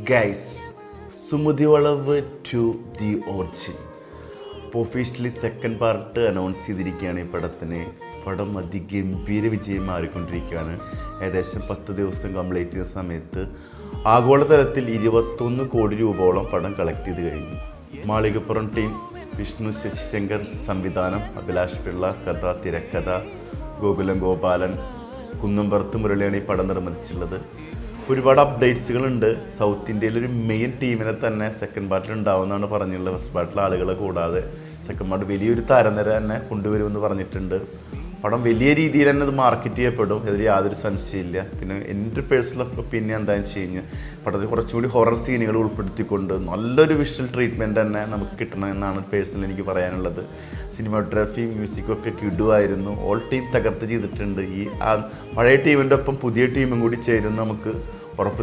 Guys, Sumathi Valavu to the origin officially second part announce ചെയ്തിരിക്കുകയാണ്. ഈ പടം അതിഗംഭീര വിജയം മാറിക്കൊണ്ടിരിക്കുകയാണ്. ഏകദേശം 10 ദിവസം കംപ്ലീറ്റ് ചെയ്യുന്ന സമയത്ത് ആഗോളതലത്തിൽ 21 കോടി രൂപയോളം പടം കളക്ട് ചെയ്ത് കഴിഞ്ഞു. മാളികപ്പുറം ടീം, വിഷ്ണു ശശിശങ്കർ സംവിധാനം, അഭിലാഷ് പിള്ള കഥ, തിരക്കഥ, ഗോകുലം ഗോപാലൻ, കുന്നംപുറത്ത് മുരളിയാണ് ഈ പടം നിർമ്മിച്ചിട്ടുള്ളത്. ഒരുപാട് അപ്ഡേറ്റ്സുകളുണ്ട്. സൗത്ത് ഇന്ത്യയിലൊരു മെയിൻ ടീമിനെ തന്നെ സെക്കൻഡ് പാർട്ടിൽ ഉണ്ടാവുമെന്നാണ് പറഞ്ഞിട്ടുള്ളത്. ഫസ്റ്റ് പാർട്ടിലെ ആളുകളെ കൂടാതെ സെക്കൻഡ് പാർട്ട് വലിയൊരു താരനിര തന്നെ കൊണ്ടുവരുമെന്ന് പറഞ്ഞിട്ടുണ്ട്. പടം വലിയ രീതിയിൽ തന്നെ ഇത് മാർക്കറ്റ് ചെയ്യപ്പെടും, അതിൽ യാതൊരു സംശയമില്ല. പിന്നെ എൻ്റെ പേഴ്സണൽ ഒപ്പീനിയൻ എന്താണെന്ന് വെച്ച് കഴിഞ്ഞാൽ പടത്തിൽ കുറച്ചുകൂടി ഹൊറർ സീനുകൾ ഉൾപ്പെടുത്തിക്കൊണ്ട് നല്ലൊരു വിഷ്വൽ ട്രീറ്റ്മെൻറ്റ് തന്നെ നമുക്ക് കിട്ടണമെന്നാണ് പേഴ്സണൽ എനിക്ക് പറയാനുള്ളത്. സിനിമാറ്റോഗ്രാഫി, മ്യൂസിക്കൊക്കെ കിടുവായിരുന്നു. ഓൾ ടീം തകർത്ത് ചെയ്തിട്ടുണ്ട്. ഈ പഴയ ടീമിൻ്റെ ഒപ്പം പുതിയ ടീമും കൂടി ചേരും നമുക്ക് ഉറപ്പ്.